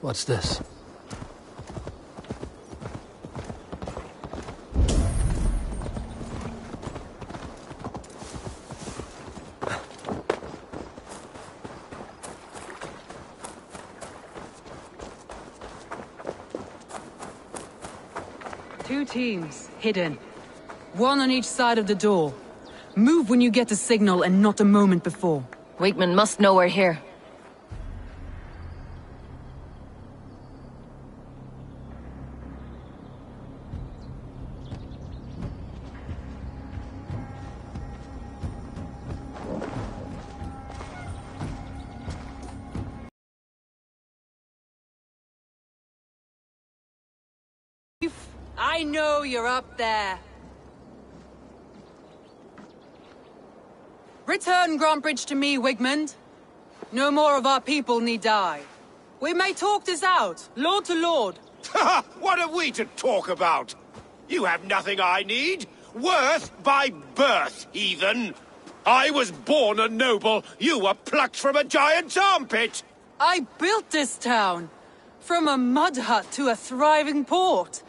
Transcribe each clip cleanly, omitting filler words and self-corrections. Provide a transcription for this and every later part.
What's this? Two teams, hidden. One on each side of the door. Move when you get the signal and not a moment before. Wakeman must know we're here. I know you're up there. Return Grantbridge to me, Wigmund. No more of our people need die. We may talk this out, lord to lord. What have we to talk about? You have nothing I need. Worth by birth, heathen. I was born a noble. You were plucked from a giant's armpit. I built this town. From a mud hut to a thriving port.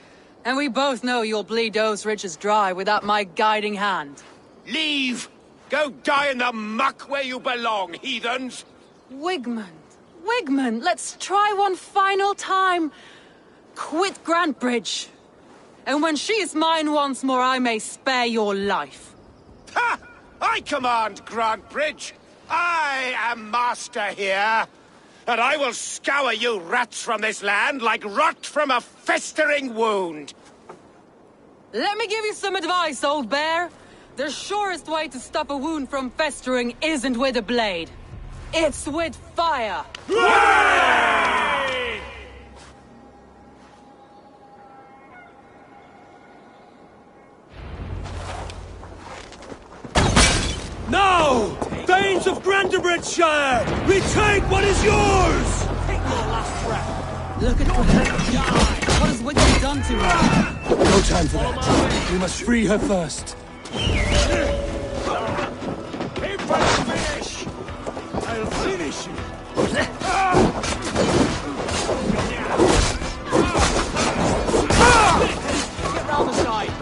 And we both know you'll bleed those riches dry without my guiding hand. Leave! Go die in the muck where you belong, heathens! Wigmund, let's try one final time. Quit Grantbridge. And when she is mine once more, I may spare your life. Ha! I command Grantbridge. I am master here. And I will scour you rats from this land like rot from a festering wound. Let me give you some advice, old bear. The surest way to stop a wound from festering isn't with a blade. It's with fire. Hooray! Now! Thanes of Grantebridgeshire! Retake what is yours! Take your last breath. Look at her. What has Wigmund done to her? No time for that. We must free her first. If I finish, I'll finish you. Get round the side.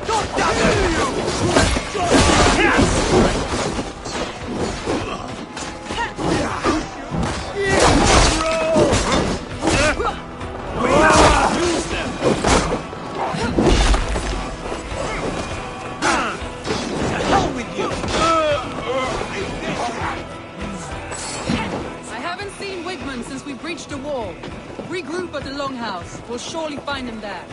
God damn Since we breached the wall. Regroup at the Longhouse. We'll surely find him there.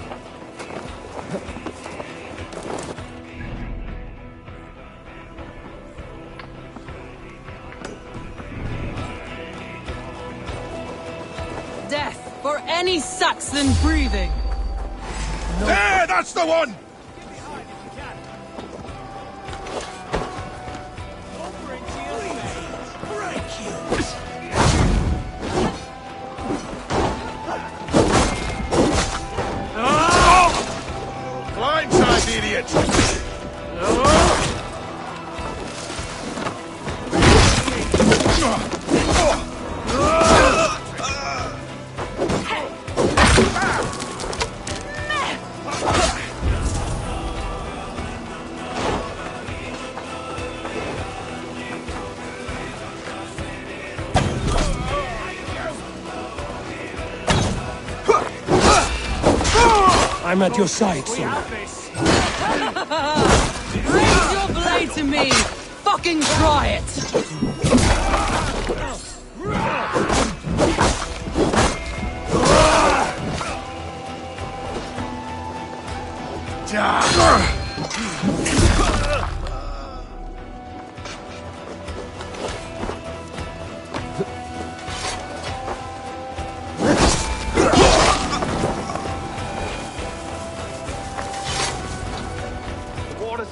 Death for any Saxon breathing. No. There, that's the one! Idiot! I'm at your side, son. Raise your blade to me! Fucking try it!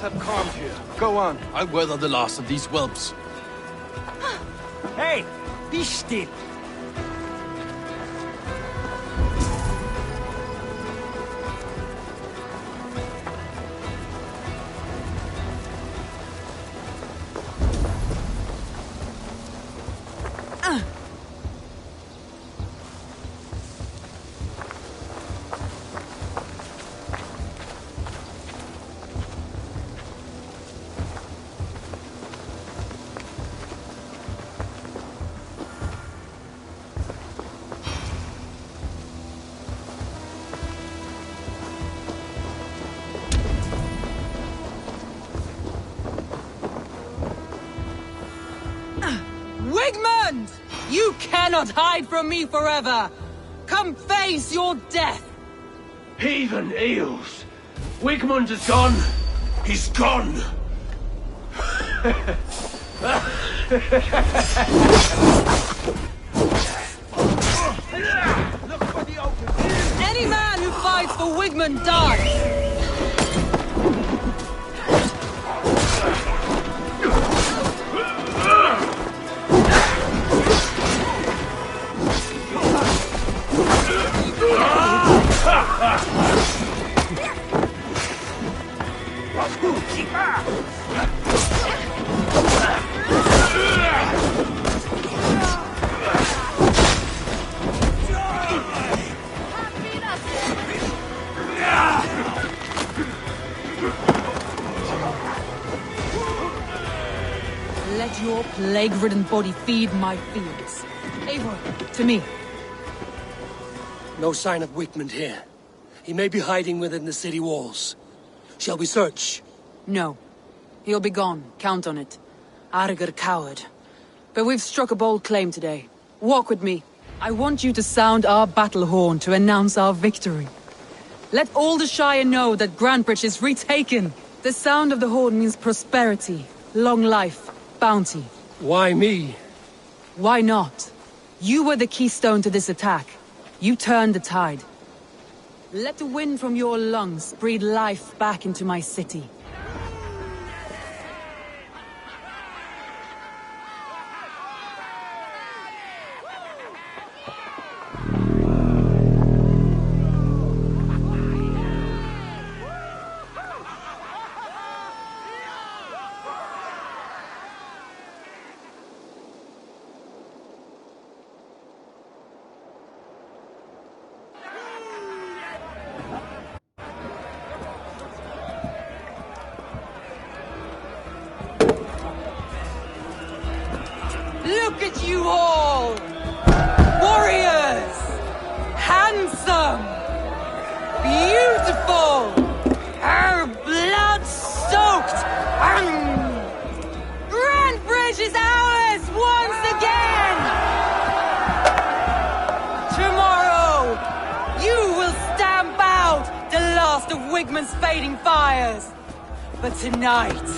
Have calmed here. Go on. I'll weather the last of these whelps. Hey, be still. You cannot hide from me forever! Come face your death! Heathen eels! Wigmund is gone! He's gone! Any man who fights for Wigmund dies! Let your plague-ridden body feed my fields. Eivor, to me. No sign of Wigmund here. He may be hiding within the city walls. Shall we search? No. He'll be gone. Count on it. Arger coward. But we've struck a bold claim today. Walk with me. I want you to sound our battle horn to announce our victory. Let all the Shire know that Grantebridge is retaken. The sound of the horn means prosperity, long life, bounty. Why me? Why not? You were the keystone to this attack. You turned the tide. Let the wind from your lungs breathe life back into my city. Look at you all! Warriors! Handsome! Beautiful! Her blood-soaked! Grantebridge is ours once again! Tomorrow, you will stamp out the last of Wigmund's fading fires! But tonight,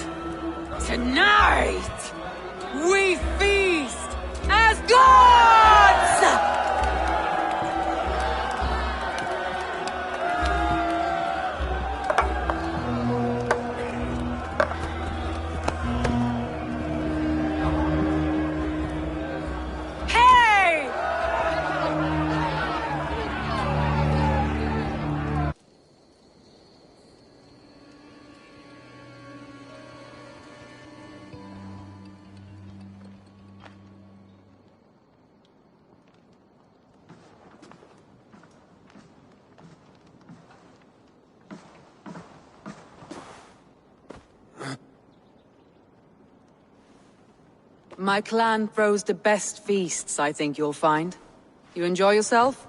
we feast as gods! Hey! My clan throws the best feasts, I think you'll find. You enjoy yourself?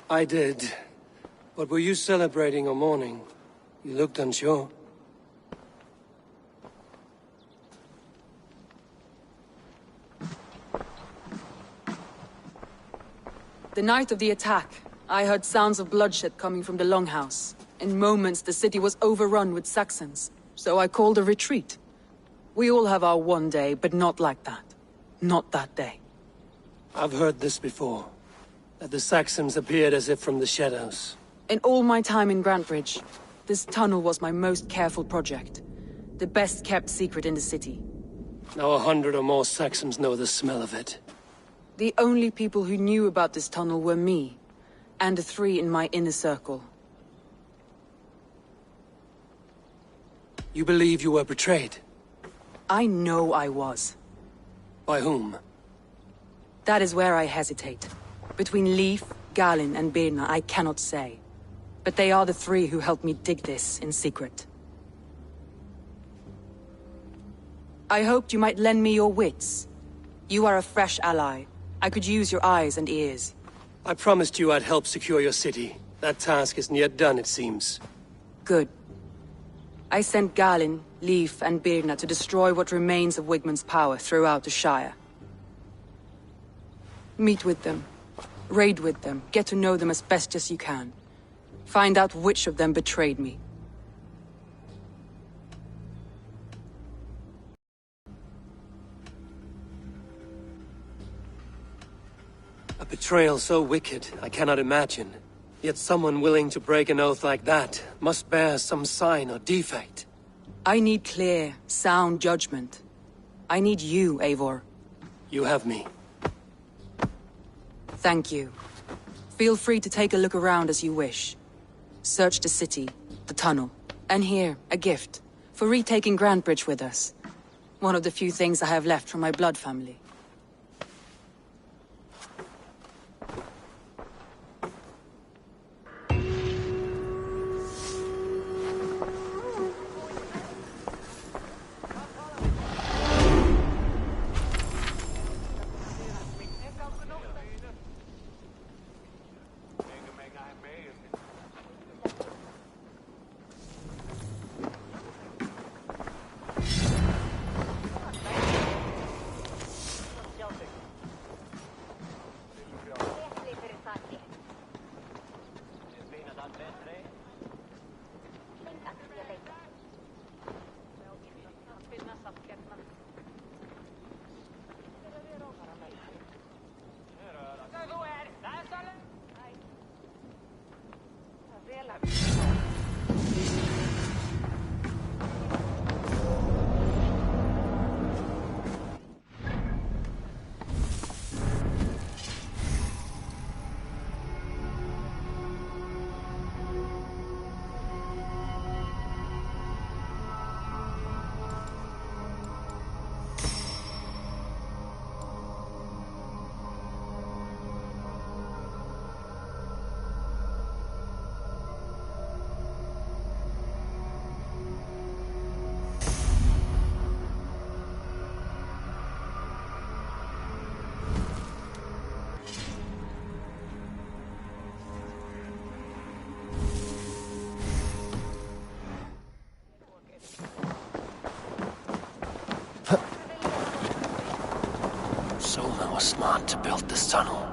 I did. But were you celebrating or mourning? You looked unsure. The night of the attack, I heard sounds of bloodshed coming from the Longhouse. In moments, the city was overrun with Saxons, so I called a retreat. We all have our one day, but not like that. Not that day. I've heard this before. That the Saxons appeared as if from the shadows. In all my time in Grantebridge, this tunnel was my most careful project. The best kept secret in the city. Now 100 or more Saxons know the smell of it. The only people who knew about this tunnel were me, and the 3 in my inner circle. You believe you were betrayed? I know I was. By whom? That is where I hesitate. Between Leif, Galin, and Birna, I cannot say. But they are the 3 who helped me dig this in secret. I hoped you might lend me your wits. You are a fresh ally. I could use your eyes and ears. I promised you I'd help secure your city. That task isn't yet done, it seems. Good. I sent Galin, Leif, and Birna to destroy what remains of Wigmund's power throughout the Shire. Meet with them. Raid with them. Get to know them as best as you can. Find out which of them betrayed me. A betrayal so wicked, I cannot imagine. Yet someone willing to break an oath like that must bear some sign or defect. I need clear, sound judgment. I need you, Eivor. You have me. Thank you. Feel free to take a look around as you wish. Search the city, the tunnel, and here, a gift, for retaking Grandbridge with us. One of the few things I have left from my blood family. Soma was smart to build this tunnel.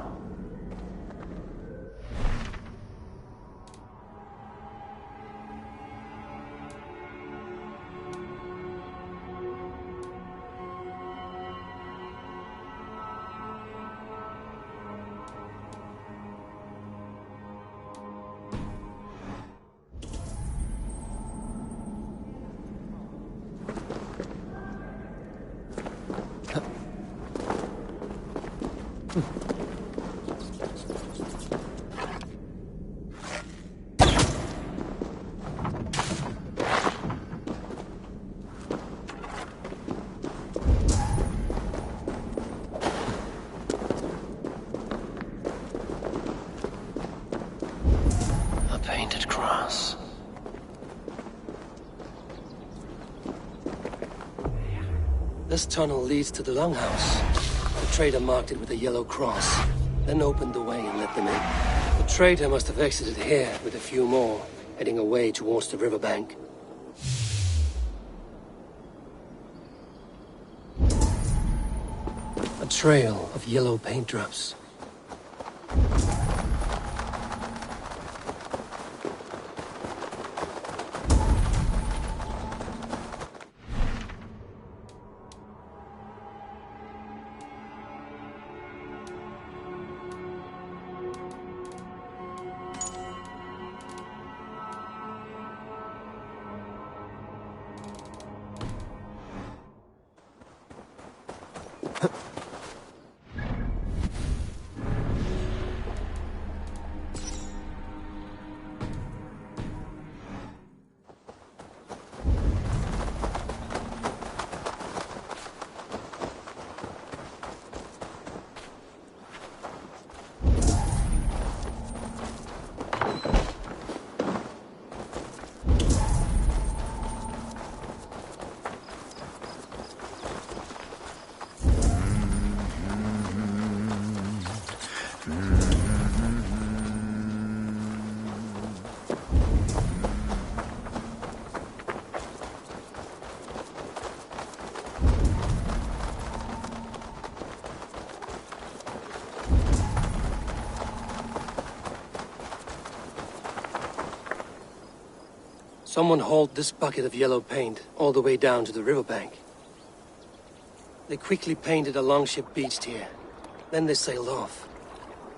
A painted cross. This tunnel leads to the Longhouse. The trader marked it with a yellow cross, then opened the way and let them in. The trader must have exited here with a few more, heading away towards the riverbank. A trail of yellow paint drops. Someone hauled this bucket of yellow paint all the way down to the riverbank. They quickly painted a longship beached here. Then they sailed off,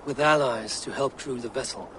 with allies to help crew the vessel.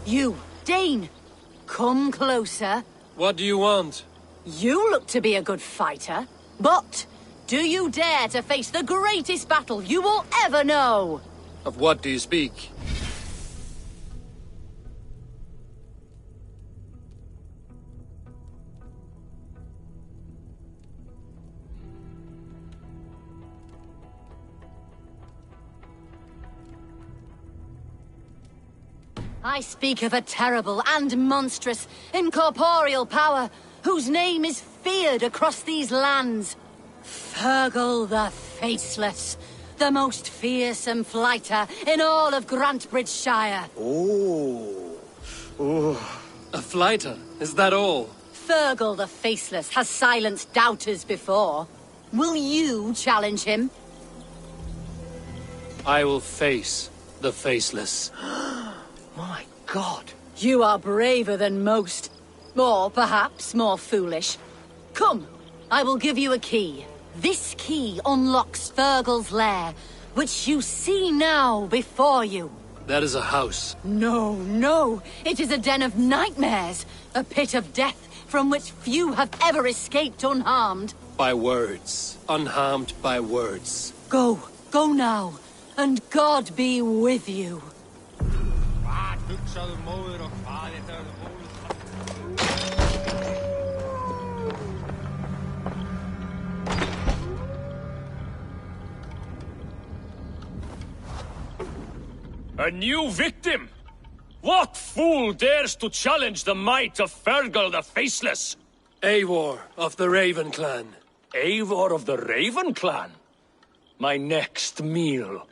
You, Dane! Come closer. What do you want? You look to be a good fighter, but do you dare to face the greatest battle you will ever know? Of what do you speak? I speak of a terrible and monstrous, incorporeal power, whose name is feared across these lands. Fergal the Faceless, the most fearsome fighter in all of Grantbridgeshire. A fighter? Is that all? Fergal the Faceless has silenced doubters before. Will you challenge him? I will face the Faceless. My God. You are braver than most. Or perhaps more foolish. Come, I will give you a key. This key unlocks Fergal's lair, which you see now before you. That is a house. No, no. It is a den of nightmares. A pit of death from which few have ever escaped unharmed. By words. Unharmed by words. Go now. And God be with you. A new victim? What fool dares to challenge the might of Fergal the Faceless? Eivor of the Raven clan. Eivor of the Raven clan? My next meal.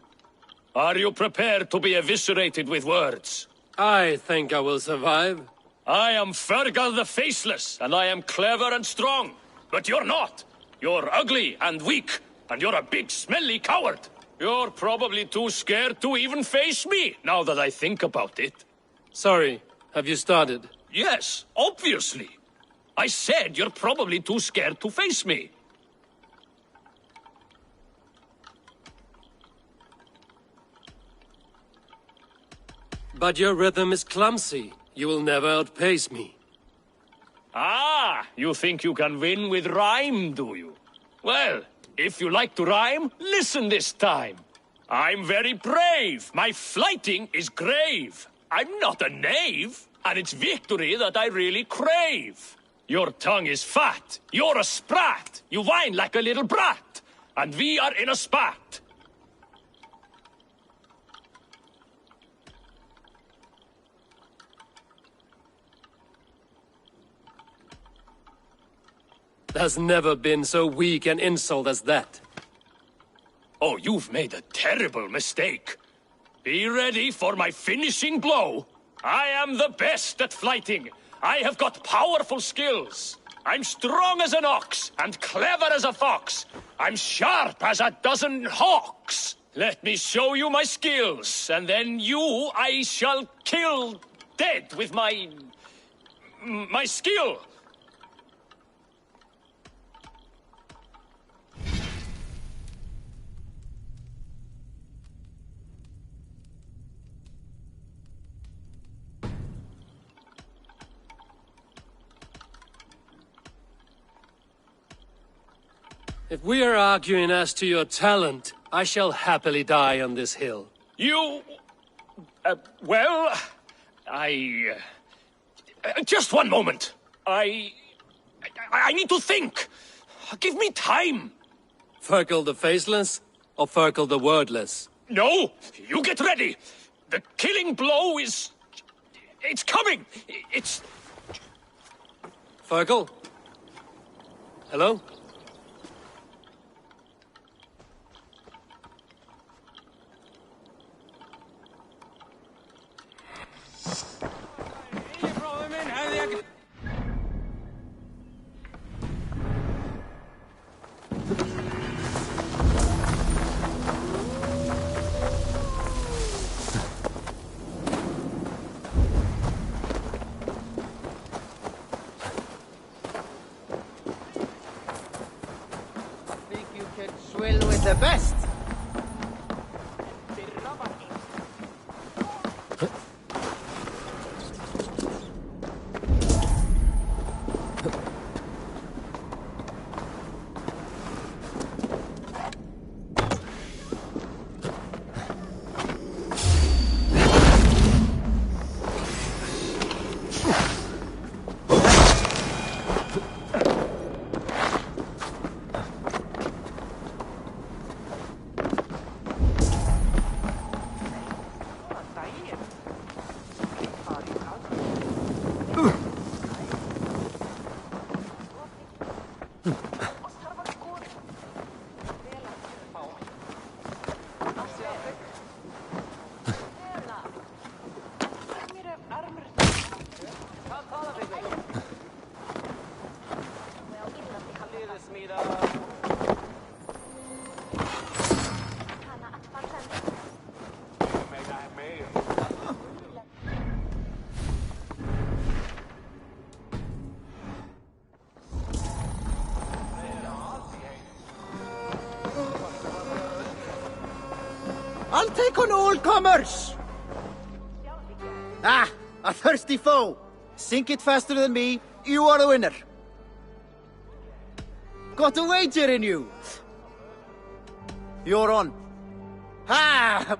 Are you prepared to be eviscerated with words? I think I will survive. I am Fergal the Faceless, and I am clever and strong. But you're not. You're ugly and weak, and you're a big smelly coward. You're probably too scared to even face me, now that I think about it. Sorry, have you started? Yes, obviously. I said you're probably too scared to face me. But your rhythm is clumsy. You will never outpace me. Ah, you think you can win with rhyme, do you? Well, if you like to rhyme, listen this time. I'm very brave. My flighting is grave. I'm not a knave, and it's victory that I really crave. Your tongue is fat. You're a sprat. You whine like a little brat. And we are in a spat. There's never been so weak an insult as that. Oh, you've made a terrible mistake. Be ready for my finishing blow. I am the best at fighting. I have got powerful skills. I'm strong as an ox and clever as a fox. I'm sharp as a dozen hawks. Let me show you my skills, and then you I shall kill dead with my skill. If we are arguing as to your talent, I shall happily die on this hill. You... well... just one moment. I need to think. Give me time. Ferkel the Faceless, or Ferkel the Wordless? No, you get ready. The killing blow is... it's coming. It's... Ferkel? Hello? Think you can swill with the best? I'll take on all comers! Ah, a thirsty foe. Sink it faster than me, you are the winner. Got a wager in you. You're on. Ha!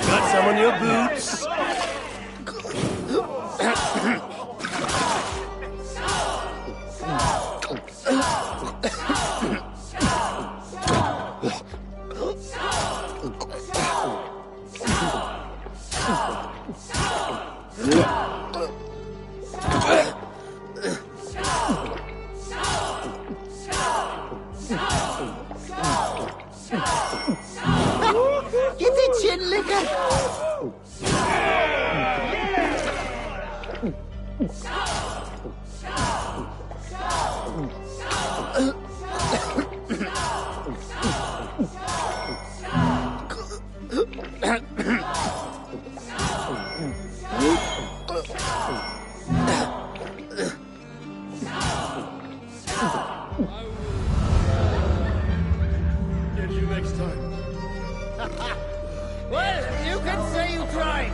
Got some on your boots? Get the chin liquor! Get you next time. Well, you can say you tried.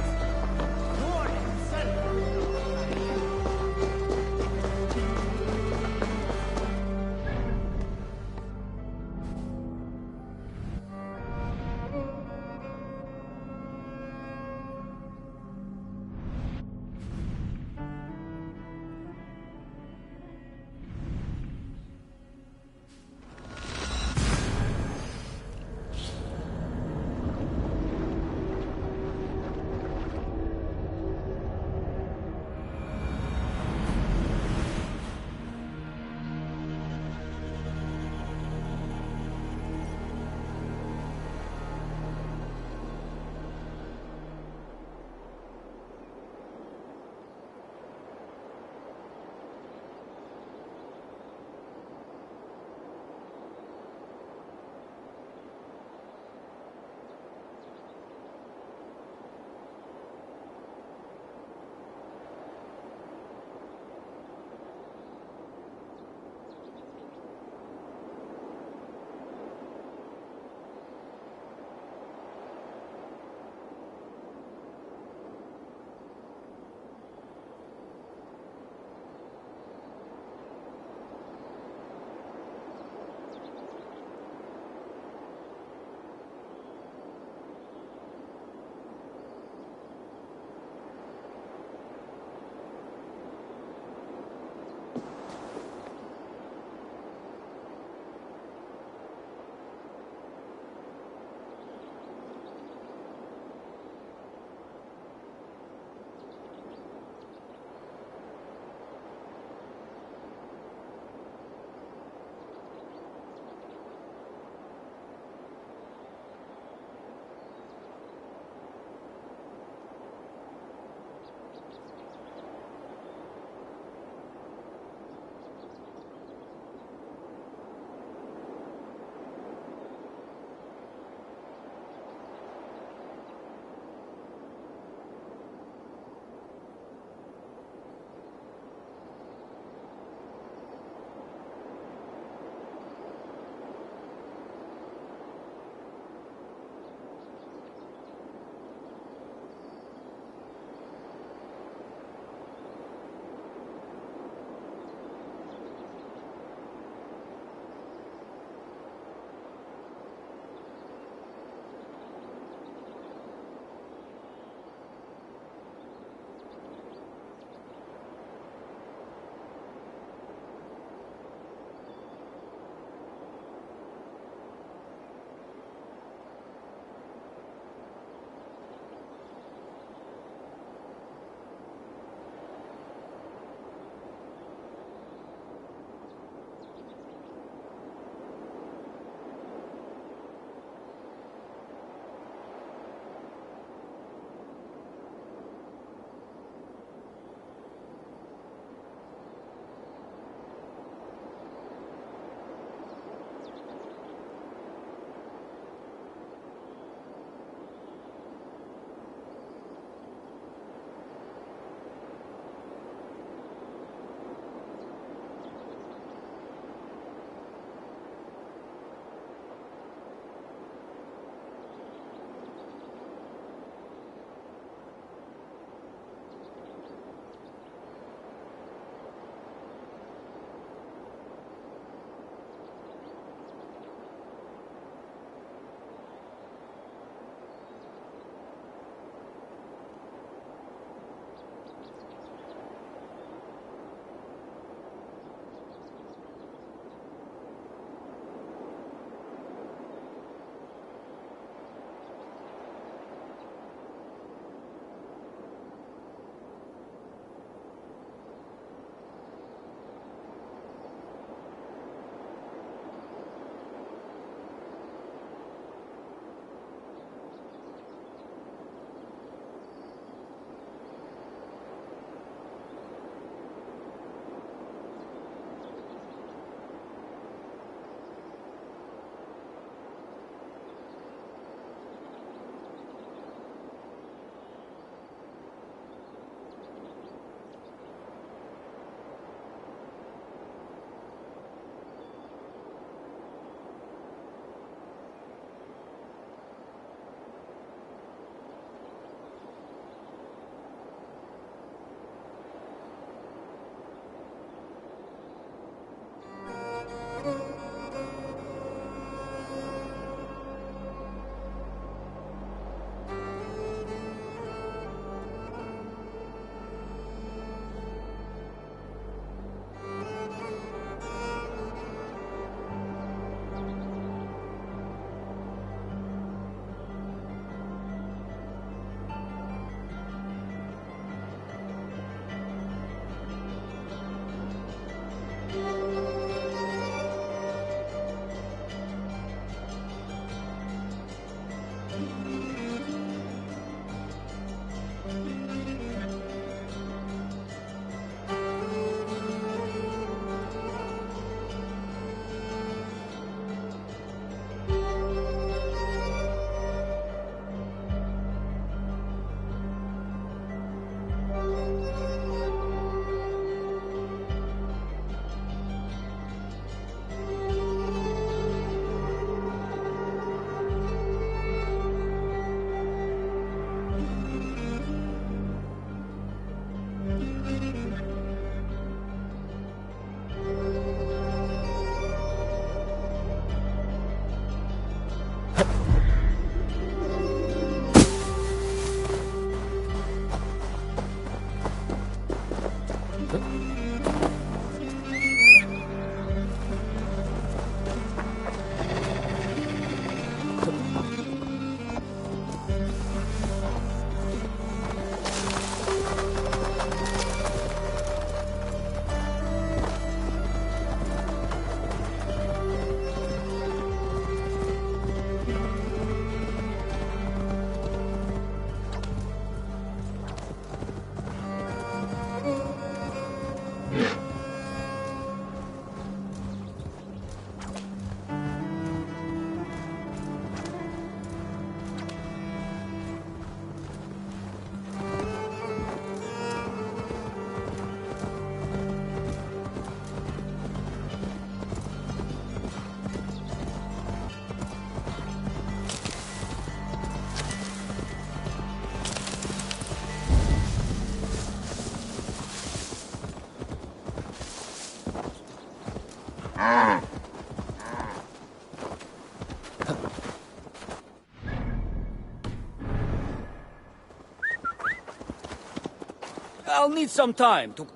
I'll need some time to...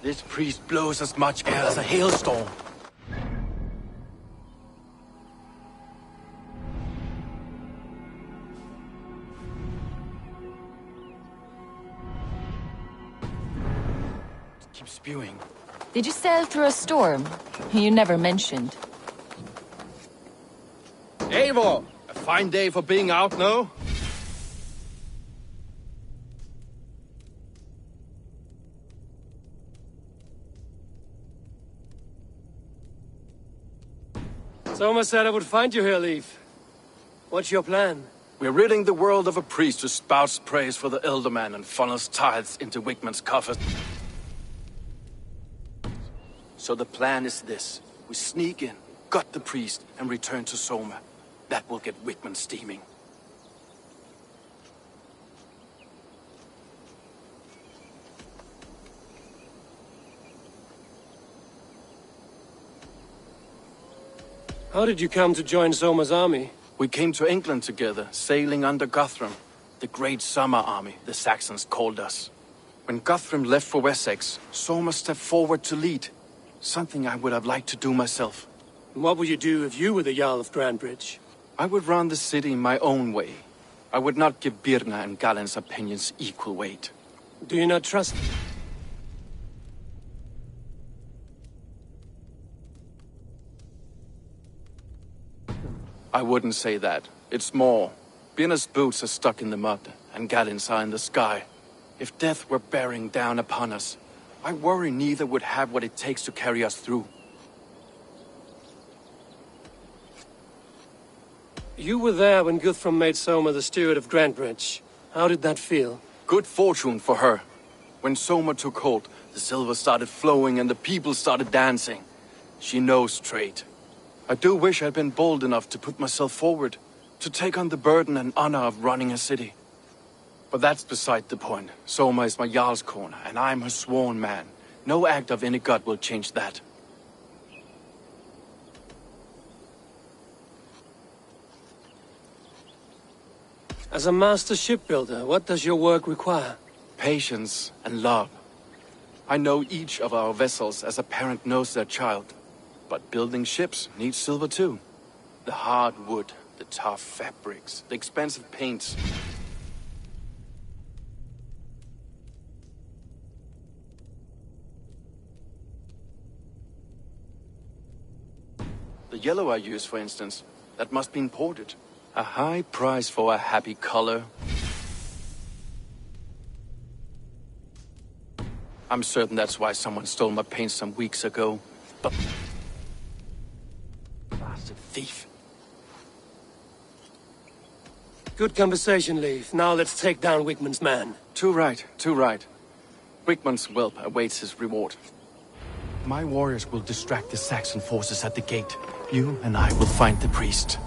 This priest blows as much air as a hailstorm. Keep spewing. Did you sail through a storm? You never mentioned. Eivor! A fine day for being out, no? Soma said I would find you here, Leaf. What's your plan? We're ridding the world of a priest who spouts praise for the Elder Man and funnels tithes into Wigman's coffers. So the plan is this. We sneak in, gut the priest, and return to Soma. That will get Wigman steaming. How did you come to join Soma's army? We came to England together, sailing under Guthrum. The Great Summer Army, the Saxons called us. When Guthrum left for Wessex, Soma stepped forward to lead. Something I would have liked to do myself. And what would you do if you were the Jarl of Grandbridge? I would run the city my own way. I would not give Birna and Galen's opinions equal weight. Do you not trust me? I wouldn't say that. It's more. Birna's boots are stuck in the mud, and Galen's are in the sky. If death were bearing down upon us, I worry neither would have what it takes to carry us through. You were there when Guthrum made Soma the steward of Grandbridge. How did that feel? Good fortune for her. When Soma took hold, the silver started flowing and the people started dancing. She knows trade. I do wish I'd been bold enough to put myself forward, to take on the burden and honor of running a city. But that's beside the point. Soma is my Jarl's corner, and I'm her sworn man. No act of any god will change that. As a master shipbuilder, what does your work require? Patience and love. I know each of our vessels as a parent knows their child. But building ships needs silver too. The hard wood, the tough fabrics, the expensive paints. The yellow I use, for instance, that must be imported. A high price for a happy color. I'm certain that's why someone stole my paint some weeks ago. But... bastard thief. Good conversation, Leif. Now let's take down Wickman's man. Too right, too right. Wickman's whelp awaits his reward. My warriors will distract the Saxon forces at the gate. You and I will find the priest.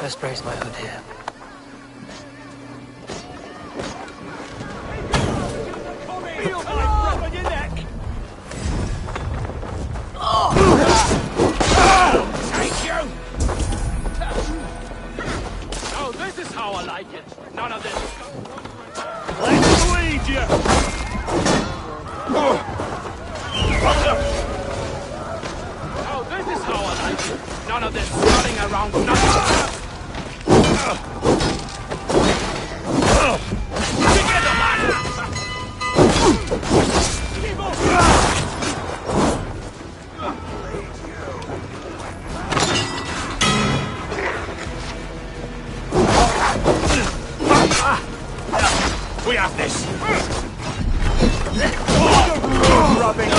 Best brace my hood here. Thank you! Oh, this is how I like it. None of this. Let's bleed you! Oh, this is how I like it. None of this running around for nothing. Together, man! Keep on! We have this. Rubbing.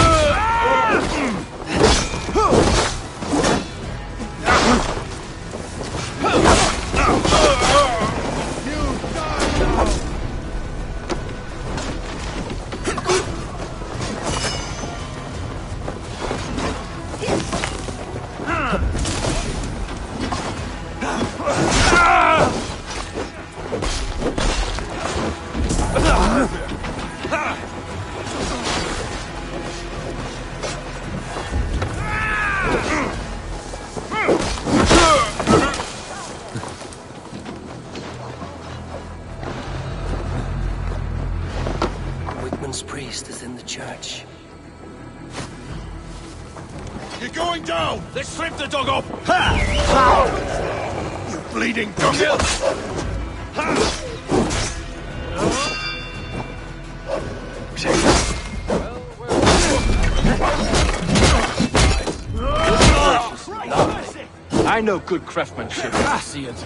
Wickman's priest is in the church. You're going down! Let's strip the dog up! Ha! You bleeding dunghill! I know good craftsmanship. I see it.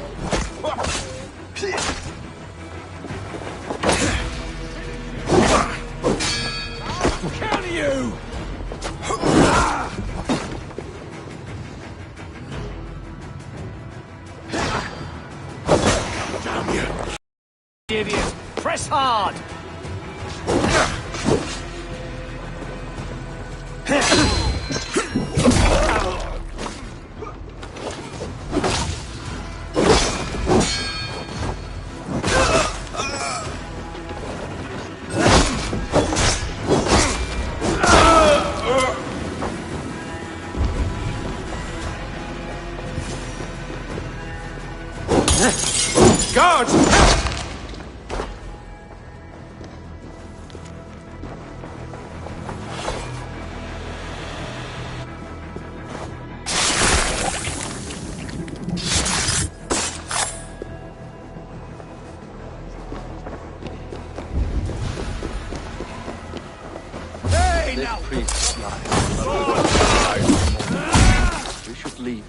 Can you? Damn you! Idiot! Press hard! Guards! Hey, This now! priest is lying. We should leave.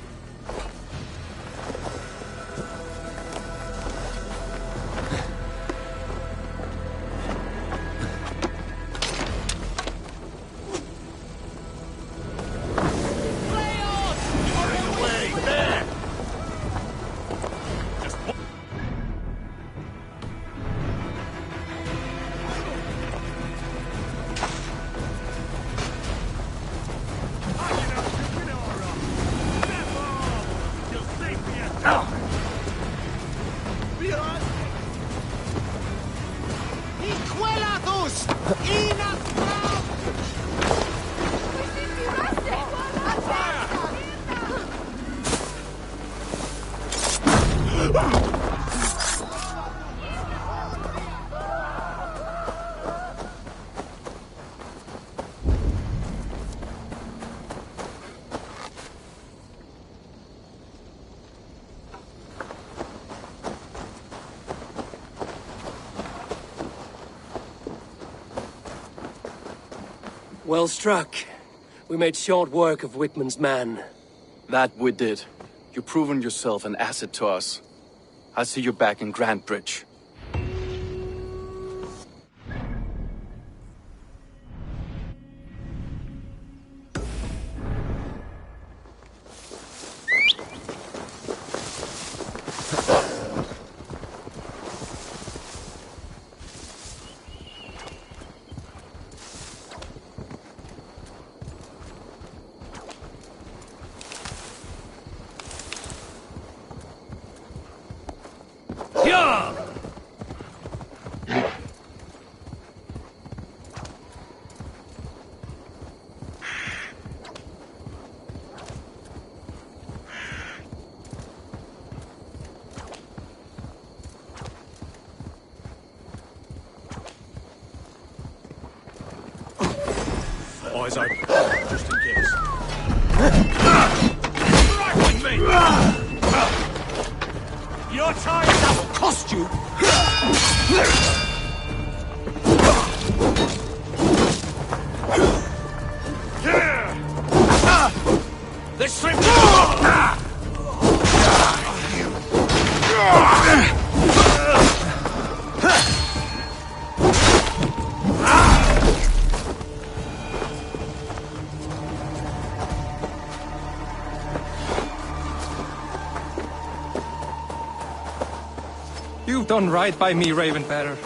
Inquelados! In Well struck. We made short work of Wickman's man. That we did. You've proven yourself an asset to us. I'll see you back in Grantbridge. Eyes open, just in case. Right with me! Your time, that will cost you! Let's strip you! You've done right by me, Ravenbearer.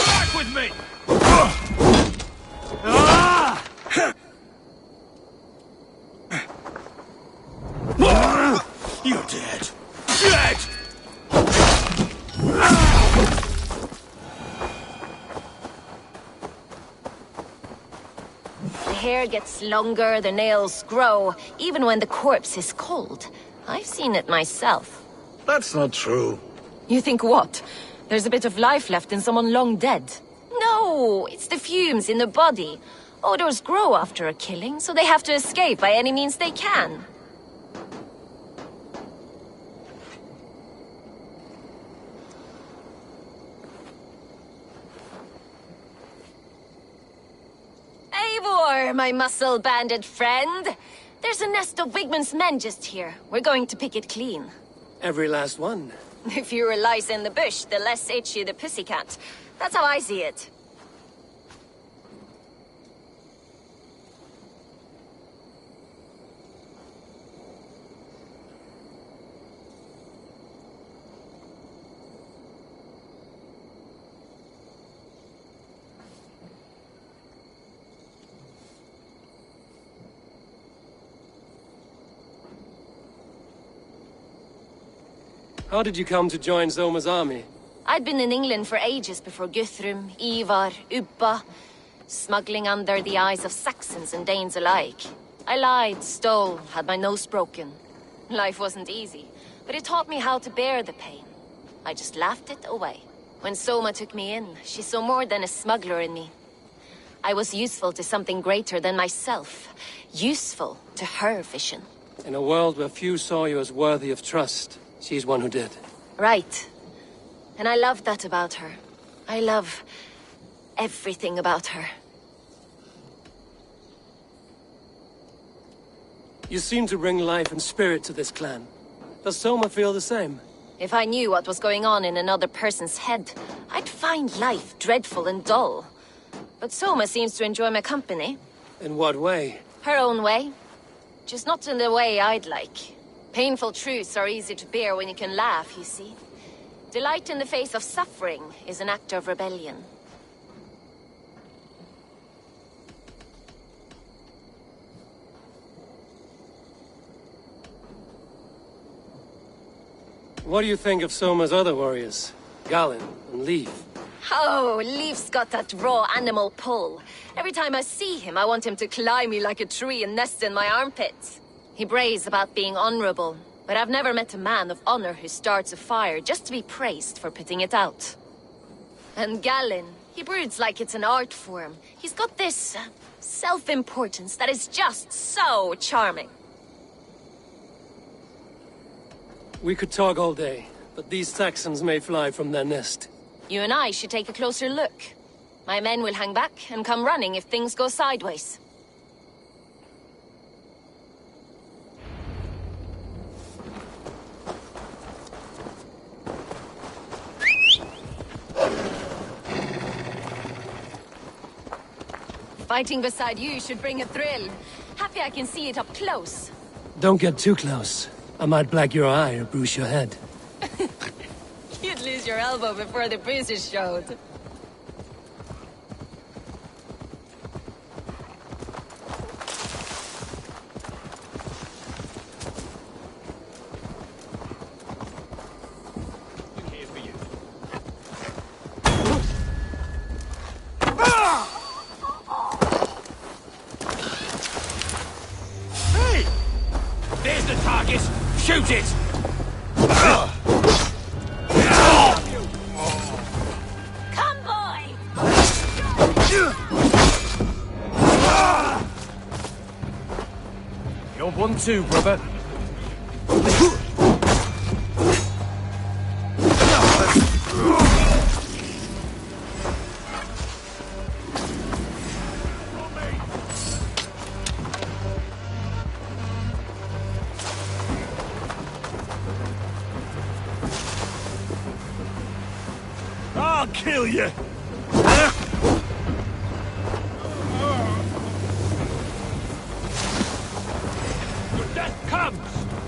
Back with me! You're dead. Dead! The hair gets longer, the nails grow, even when the corpse is cold. I've seen it myself. That's not true. You think what? There's a bit of life left in someone long dead? No, it's the fumes in the body. Odors grow after a killing, so they have to escape by any means they can. Eivor, my muscle-banded friend. There's a nest of Wigman's men just here. We're going to pick it clean. Every last one. The fewer lice in the bush, the less itchy the pussycat. That's how I see it. How did you come to join Zoma's army? I'd been in England for ages before Guthrum, Ivar, Ubba, smuggling under the eyes of Saxons and Danes alike. I lied, stole, had my nose broken. Life wasn't easy, but it taught me how to bear the pain. I just laughed it away. When Soma took me in, she saw more than a smuggler in me. I was useful to something greater than myself. Useful to her vision. In a world where few saw you as worthy of trust, she's one who did. Right. And I love that about her. I love everything about her. You seem to bring life and spirit to this clan. Does Soma feel the same? If I knew what was going on in another person's head, I'd find life dreadful and dull. But Soma seems to enjoy my company. In what way? Her own way. Just not in the way I'd like. Painful truths are easy to bear when you can laugh, you see. Delight in the face of suffering is an act of rebellion. What do you think of Soma's other warriors? Galen and Leaf? Oh, Leaf's got that raw animal pull. Every time I see him, I want him to climb me like a tree and nest in my armpits. He brays about being honorable, but I've never met a man of honor who starts a fire just to be praised for putting it out. And Galen, he broods like it's an art form. He's got this self-importance that is just so charming. We could talk all day, but these Saxons may fly from their nest. You and I should take a closer look. My men will hang back and come running if things go sideways. Fighting beside you should bring a thrill. Happy I can see it up close. Don't get too close. I might black your eye or bruise your head. You'd lose your elbow before the bruises showed. There's the target! Shoot it! Come, boy! You're one too, brother. I'll kill you! Your death comes!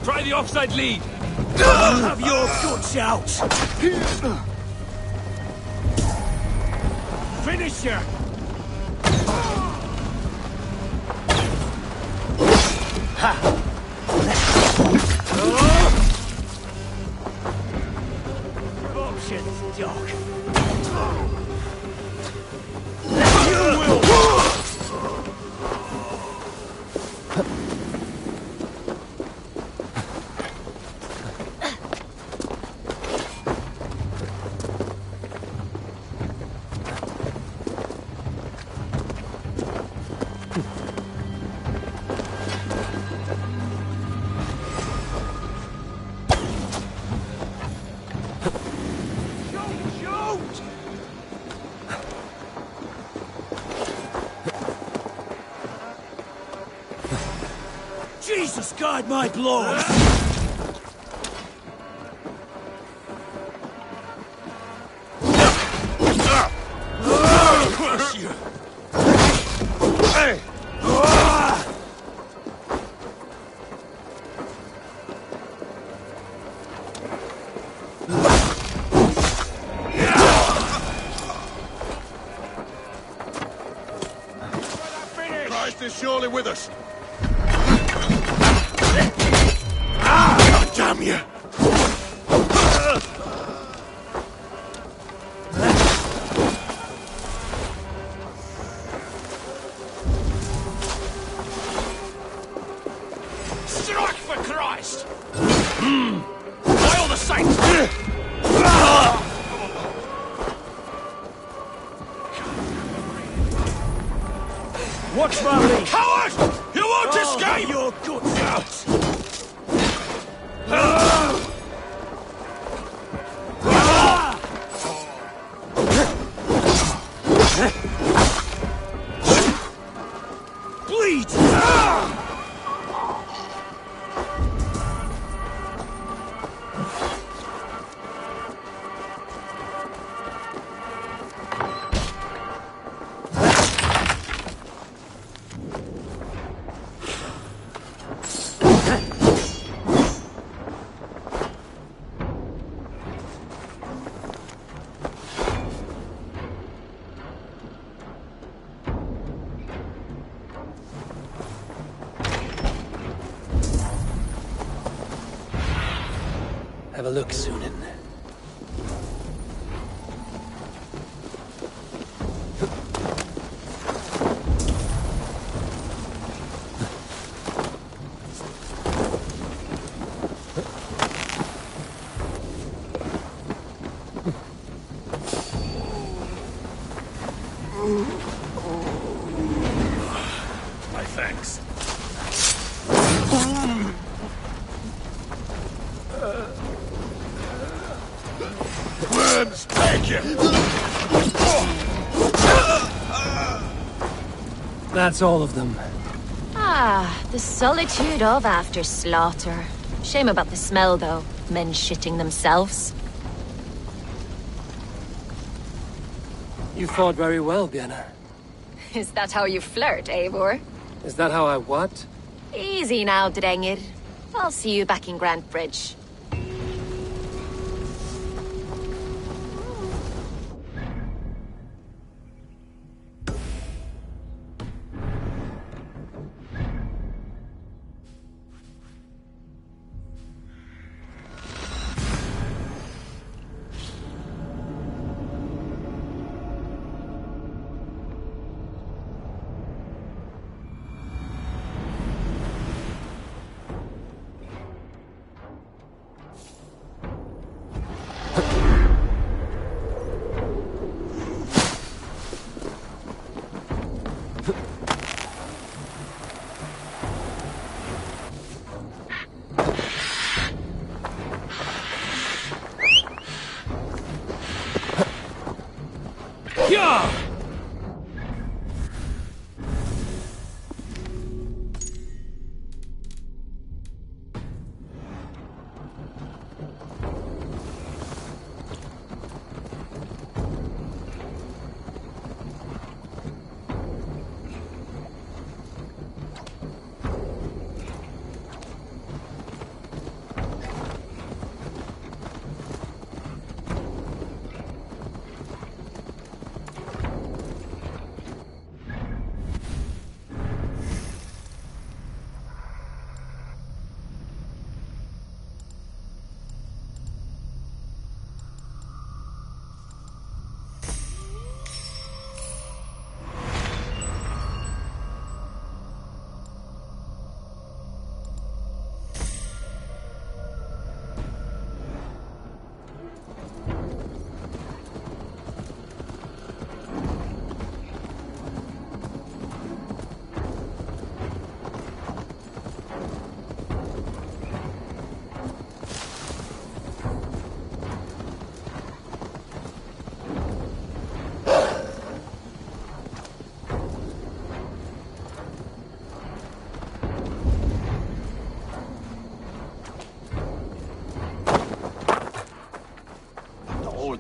Try the offside lead! Have your guts out! Finisher! Options, Doc. Jesus, guide my blows! Crush you! Hey! Christ is surely with us. God damn you! Strike for Christ! By all the saints! Watch my lead! Coward! You won't escape! Your guts out! Bleed! Have a look, Sunan. My thanks. That's all of them. Ah, the solitude of after slaughter. Shame about the smell, though. Men shitting themselves. You fought very well, Björna. Is that how you flirt, Eivor? Is that how I what? Easy now, Drengir. I'll see you back in Grand Bridge.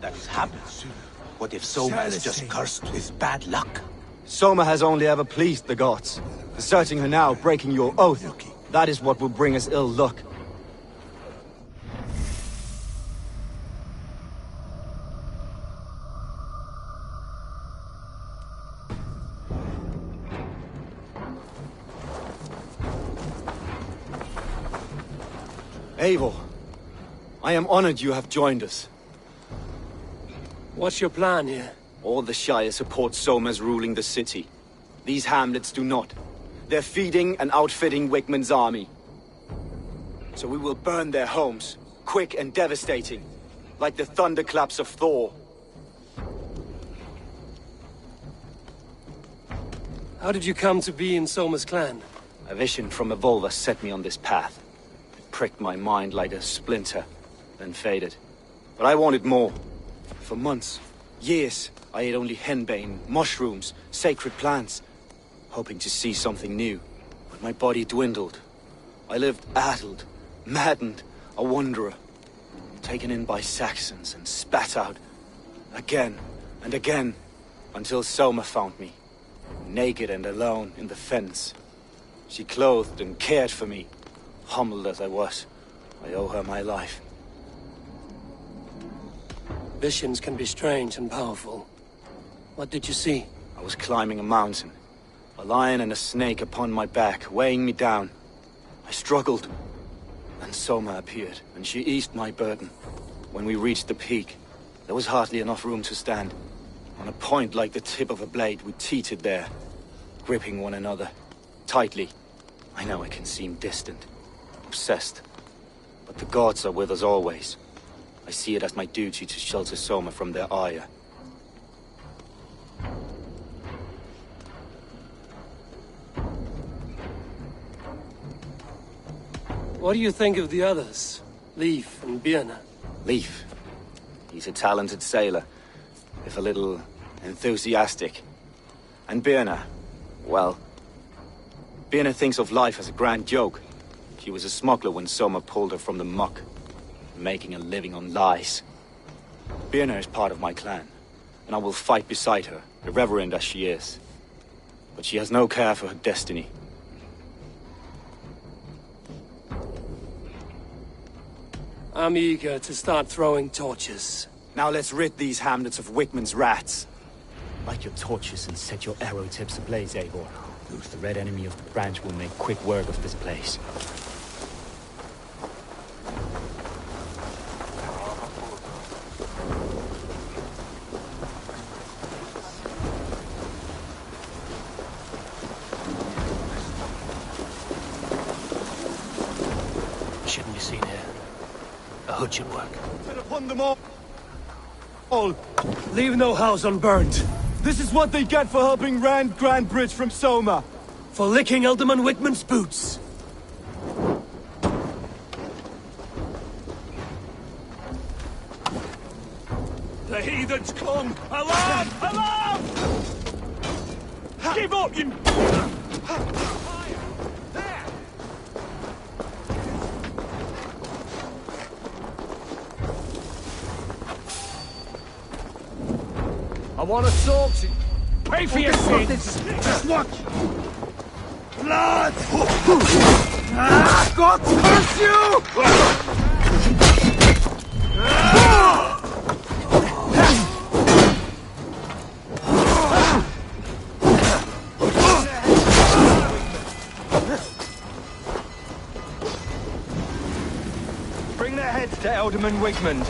That has happened. What if Soma is just cursed with bad luck? Soma has only ever pleased the gods. Deserting her now, breaking your oath, that is what will bring us ill luck. Eivor, I am honored you have joined us. What's your plan here? All the Shire support Soma's ruling the city. These hamlets do not. They're feeding and outfitting Wickman's army. So we will burn their homes, quick and devastating, like the thunderclaps of Thor. How did you come to be in Soma's clan? A vision from Evolva set me on this path. It pricked my mind like a splinter, then faded. But I wanted more. For months, years, I ate only henbane, mushrooms, sacred plants, hoping to see something new. But my body dwindled. I lived addled, maddened, a wanderer, taken in by Saxons and spat out again and again, until Soma found me, naked and alone in the fens. She clothed and cared for me. Humbled as I was, I owe her my life. Visions can be strange and powerful. What did you see? I was climbing a mountain. A lion and a snake upon my back, weighing me down. I struggled. Then Soma appeared, and she eased my burden. When we reached the peak, there was hardly enough room to stand. On a point like the tip of a blade, we teetered there, gripping one another, tightly. I know it can seem distant, obsessed, but the gods are with us always. I see it as my duty to shelter Soma from their ire. What do you think of the others? Leif and Björna? Leif. He's a talented sailor, if a little enthusiastic. And Björna, well, Birna thinks of life as a grand joke. She was a smuggler when Soma pulled her from the muck, making a living on lies. Birna is part of my clan, and I will fight beside her, irreverent as she is. But she has no care for her destiny. I'm eager to start throwing torches. Now let's rid these hamlets of Wickman's rats. Light your torches and set your arrow tips ablaze, Eivor. The red enemy of the branch will make quick work of this place. Shouldn't be seen here. A hood should work. Upon them all. Leave no house unburned. This is what they get for helping Rand Grandbridge from Soma. For licking Alderman Wickman's boots. The heathens come! Alarm! Alarm! Give up, you... I want to talk to you. Pay for your sins! Just watch! Blood! Ah, God curse you! Bring their heads to Alderman Wigmund.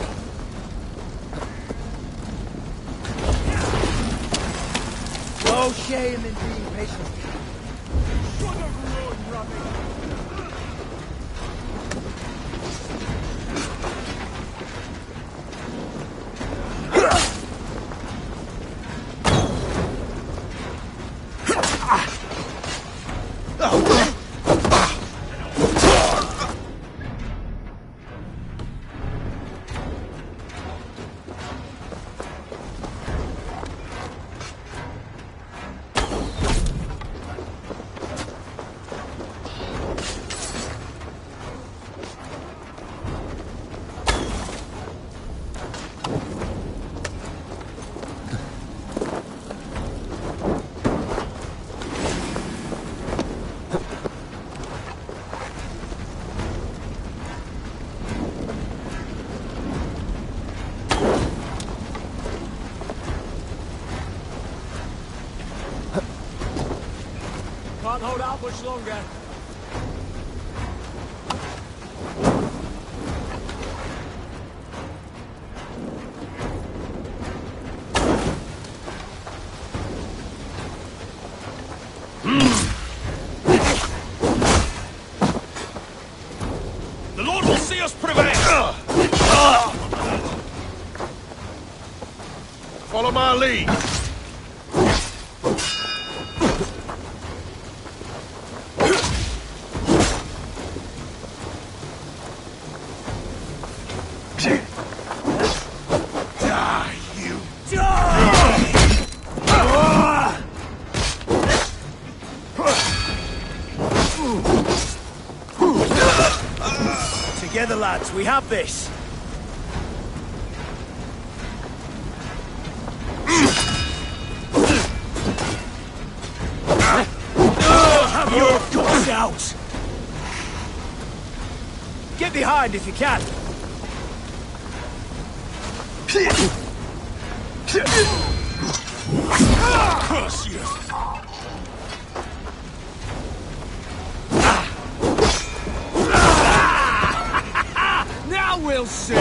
No shame in being patient. Can't hold out much longer. The Lord will see us prevail! Follow my lead. Together, lads, we have this. Have your guts out! Get behind if you can. Curse you! Now we'll see!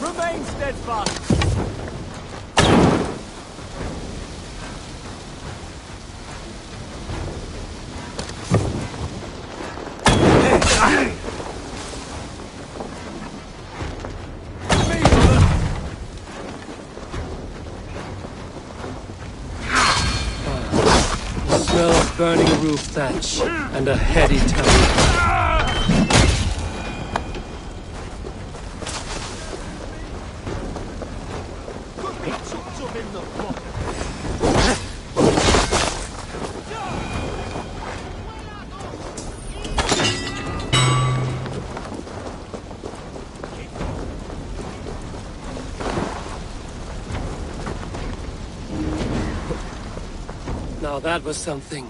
Remain steadfast! Smell of burning roof thatch and a heady tongue. Now that was something.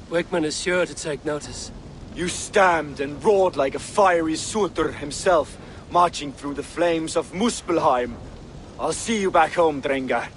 Wickman is sure to take notice. You stamped and roared like a fiery Surtur himself, marching through the flames of Muspelheim. I'll see you back home, Drengar.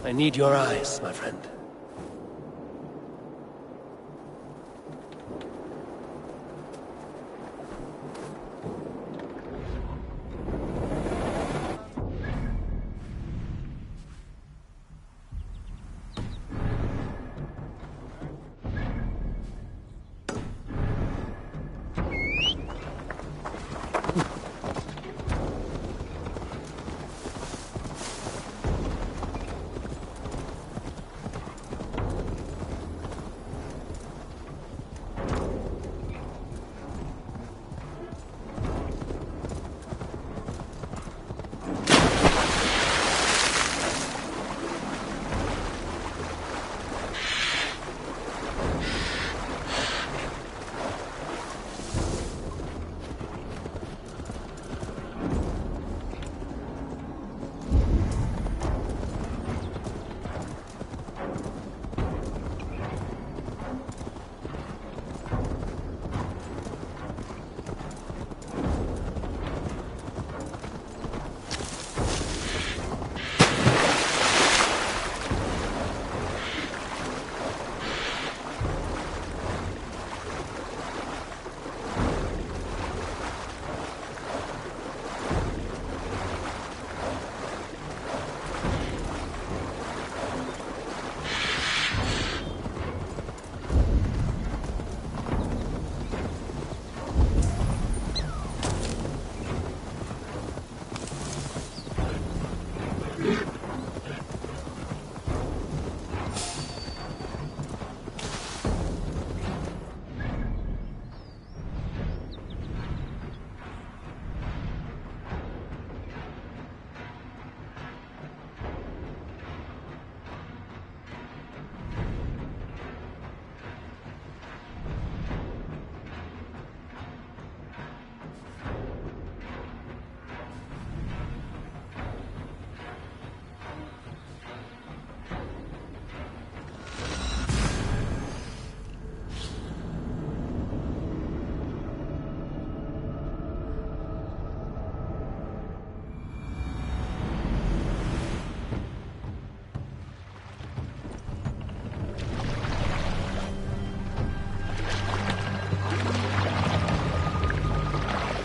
I need your eyes, my friend.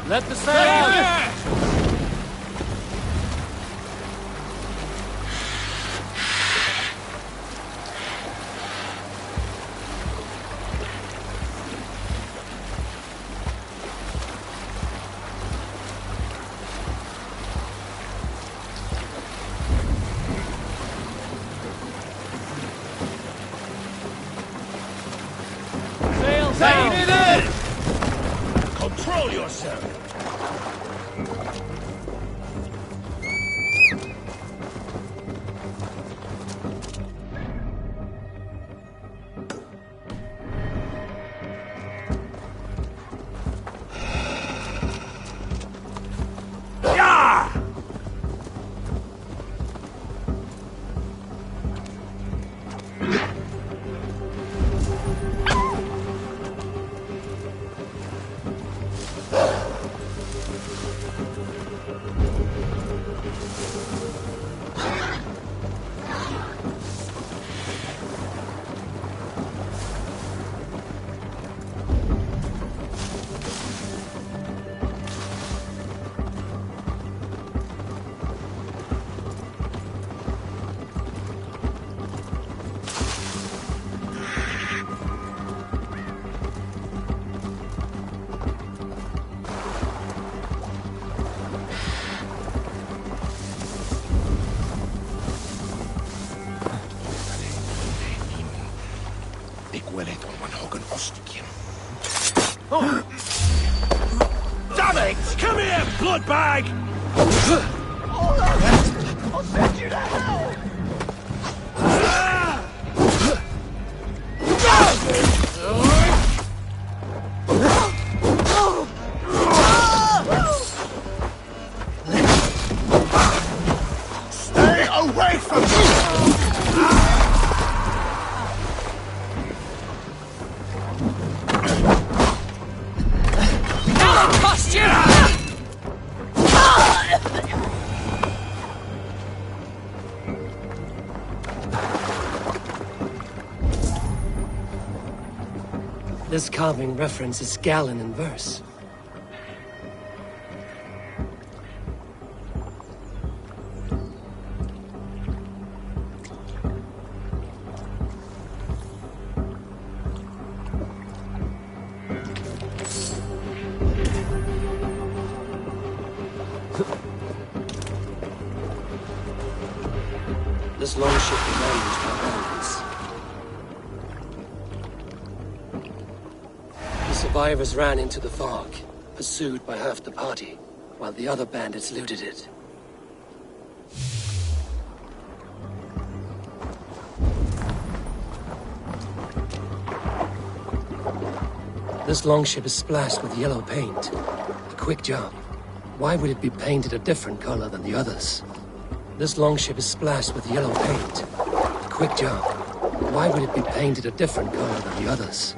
Let the sail! Sail down! Control yourself! Damn it! Come here, bloodbag! I'll send you to hell! Stay away from me! This carving references Galen in verse. This longship was ambushed by bandits. The survivors ran into the fog, pursued by half the party, while the other bandits looted it. This longship is splashed with yellow paint. A quick job. Why would it be painted a different color than the others? This longship is splashed with yellow paint. A quick job. Why would it be painted a different color than the others?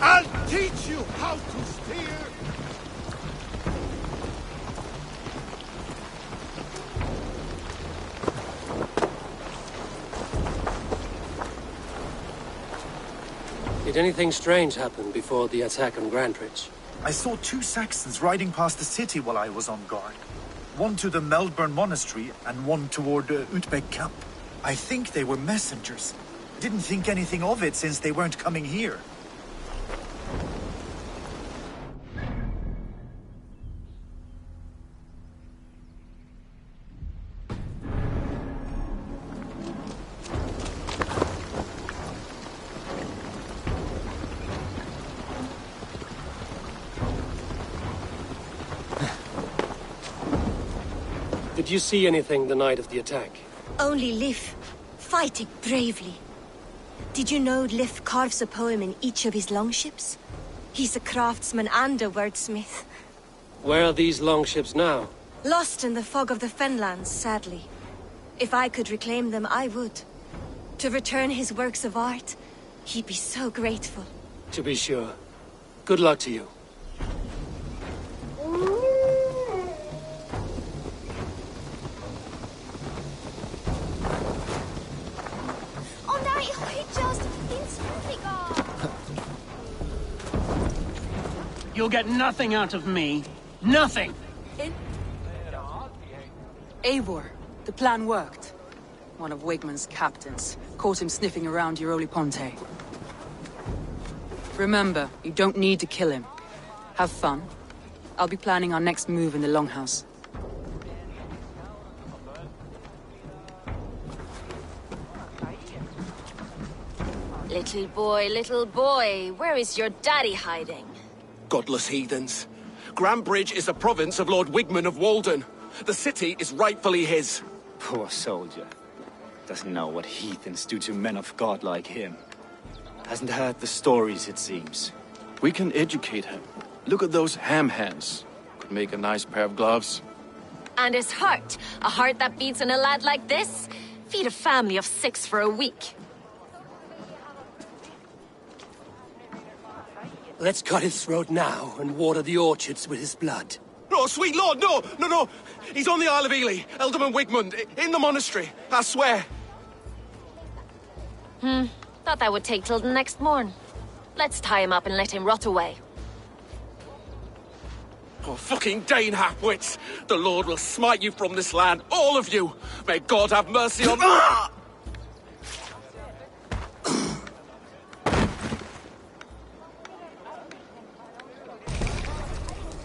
I'll teach you how to steer! Did anything strange happen before the attack on Grantridge? I saw 2 Saxons riding past the city while I was on guard. One to the Melbourne Monastery and one toward Utbeck Camp. I think they were messengers. Didn't think anything of it since they weren't coming here. Did you see anything the night of the attack? Only Lif, fighting bravely. Did you know Lif carves a poem in each of his longships? He's a craftsman and a wordsmith. Where are these longships now? Lost in the fog of the Fenlands, sadly. If I could reclaim them, I would. To return his works of art, he'd be so grateful. To be sure. Good luck to you. Oh nej, he just instantly gone. You'll get nothing out of me. Nothing! Eivor, the plan worked. One of Wigmund's captains caught him sniffing around Euroli Ponte. Remember, you don't need to kill him. Have fun. I'll be planning our next move in the Longhouse. Little boy, where is your daddy hiding? Godless heathens. Grambridge is a province of Lord Wigmund of Walden. The city is rightfully his. Poor soldier. Doesn't know what heathens do to men of God like him. Hasn't heard the stories, it seems. We can educate him. Look at those ham hands. Could make a nice pair of gloves. And his heart. A heart that beats in a lad like this? Feed a family of 6 for a week. Let's cut his throat now and water the orchards with his blood. No, sweet lord, no, no, no. He's on the Isle of Ely, Ealdorman Wigmund, in the monastery, I swear. Thought that would take till the next morn. Let's tie him up and let him rot away. Oh, fucking Dane half-wits! The Lord will smite you from this land, all of you! May God have mercy on...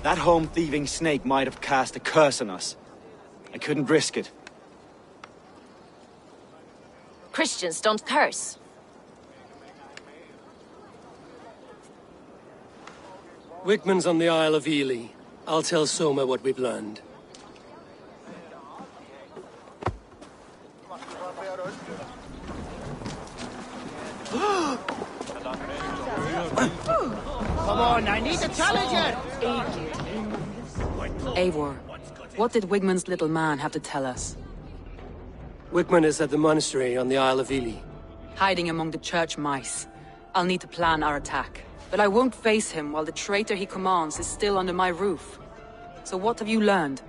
That home-thieving snake might have cast a curse on us. I couldn't risk it. Christians don't curse. Wigmund's on the Isle of Ely. I'll tell Soma what we've learned. Come on, I need a challenger! Eivor, what did Wigmund's little man have to tell us? Wigmund is at the monastery on the Isle of Ely. Hiding among the church mice. I'll need to plan our attack. But I won't face him while the traitor he commands is still under my roof. So what have you learned?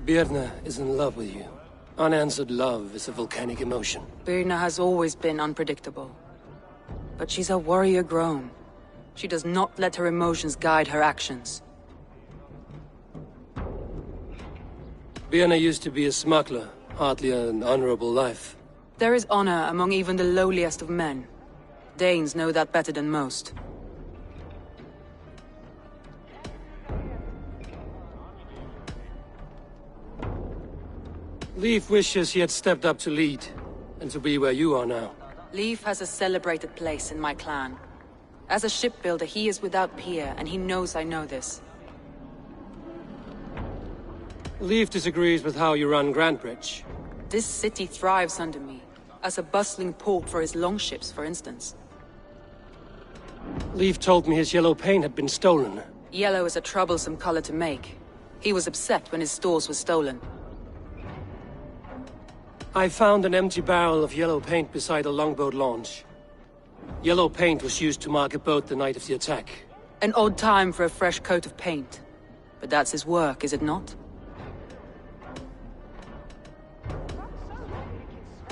Birna is in love with you. Unanswered love is a volcanic emotion. Birna has always been unpredictable. But she's a warrior grown. She does not let her emotions guide her actions. Birna used to be a smuggler, hardly an honorable life. There is honor among even the lowliest of men. Danes know that better than most. Leif wishes he had stepped up to lead, and to be where you are now. Leif has a celebrated place in my clan. As a shipbuilder, he is without peer, and he knows I know this. Leif disagrees with how you run Grantebridge. This city thrives under me, as a bustling port for his longships, for instance. Leif told me his yellow paint had been stolen. Yellow is a troublesome color to make. He was upset when his stores were stolen. I found an empty barrel of yellow paint beside a longboat launch. Yellow paint was used to mark a boat the night of the attack. An odd time for a fresh coat of paint. But that's his work, is it not?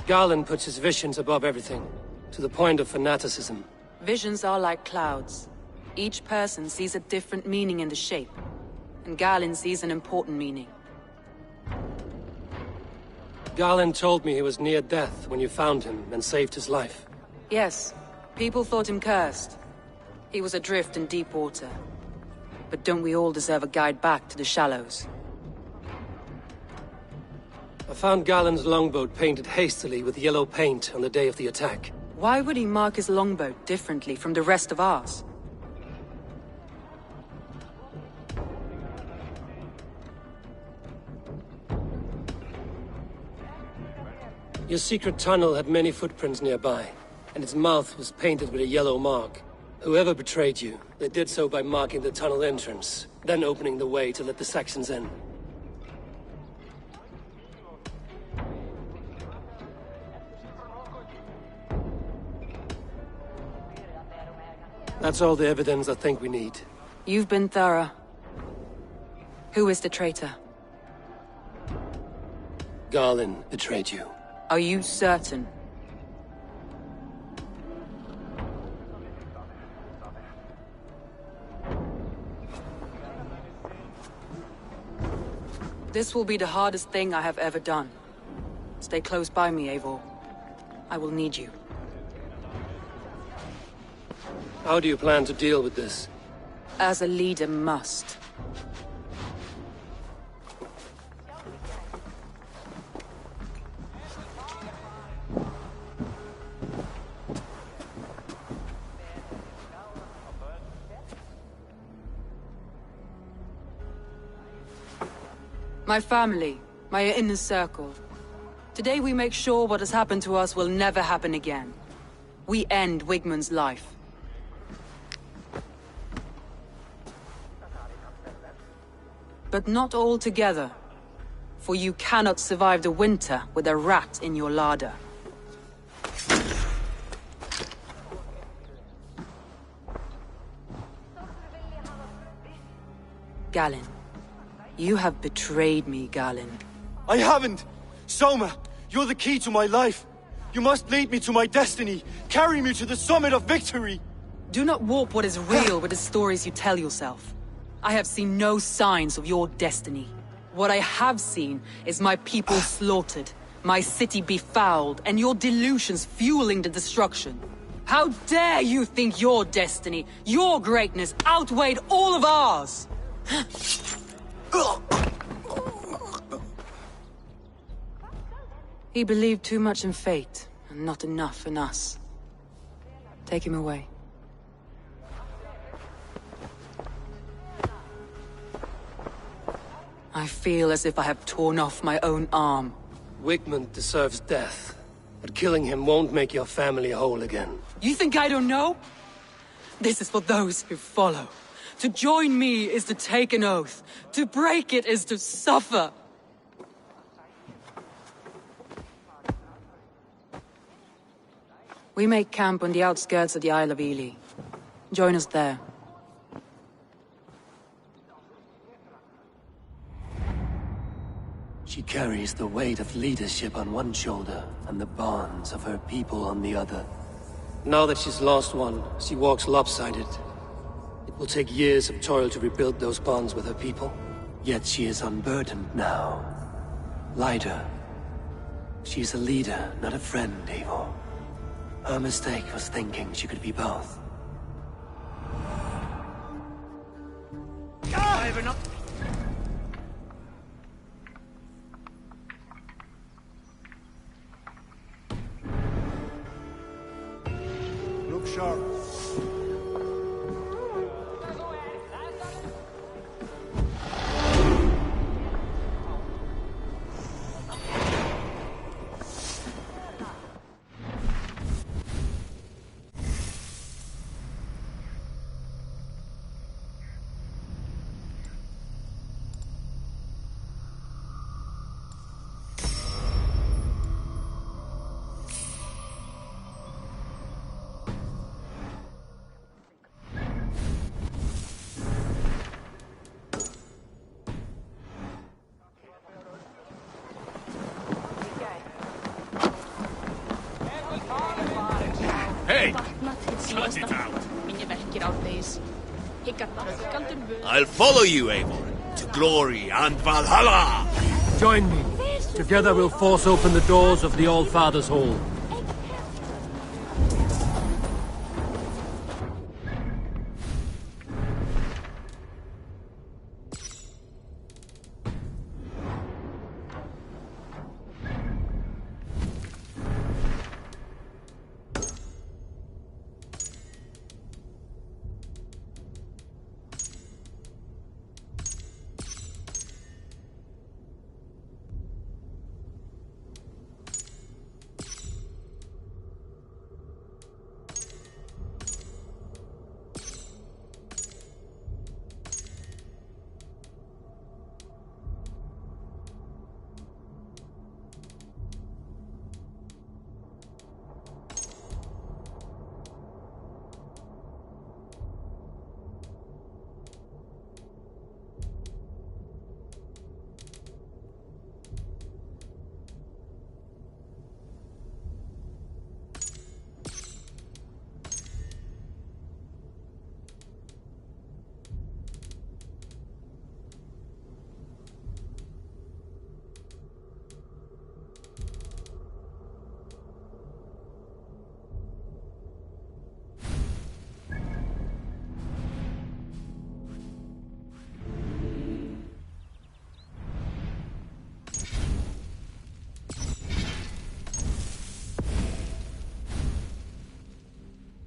Garland puts his visions above everything, to the point of fanaticism. Visions are like clouds. Each person sees a different meaning in the shape, and Garland sees an important meaning. Garland told me he was near death when you found him and saved his life. Yes, people thought him cursed. He was adrift in deep water. But don't we all deserve a guide back to the shallows? I found Garland's longboat painted hastily with yellow paint on the day of the attack. Why would he mark his longboat differently from the rest of ours? Your secret tunnel had many footprints nearby, and its mouth was painted with a yellow mark. Whoever betrayed you, they did so by marking the tunnel entrance, then opening the way to let the Saxons in. That's all the evidence I think we need. You've been thorough. Who is the traitor? Garland betrayed you. Are you certain? This will be the hardest thing I have ever done. Stay close by me, Eivor. I will need you. How do you plan to deal with this? As a leader must. My family, my inner circle. Today we make sure what has happened to us will never happen again. We end Wigmund's life. But not all together. For you cannot survive the winter with a rat in your larder. Galen. You have betrayed me, Galen. I haven't! Soma, you're the key to my life. You must lead me to my destiny. Carry me to the summit of victory. Do not warp what is real with the stories you tell yourself. I have seen no signs of your destiny. What I have seen is my people slaughtered, my city befouled, and your delusions fueling the destruction. How dare you think your destiny, your greatness, outweighed all of ours? He believed too much in fate, and not enough in us. Take him away. I feel as if I have torn off my own arm. Wigmund deserves death, but killing him won't make your family whole again. You think I don't know? This is for those who follow. To join me is to take an oath. To break it is to suffer. We make camp on the outskirts of the Isle of Ely. Join us there. She carries the weight of leadership on one shoulder and the bonds of her people on the other. Now that she's lost one, she walks lopsided. It will take years of toil to rebuild those bonds with her people. Yet she is unburdened now. Lighter. She's a leader, not a friend, Eivor. Her mistake was thinking she could be both. Look sharp. Hey! I'll follow you, Eivor, to glory and Valhalla! Join me. Together we'll force open the doors of the All-Father's Hall.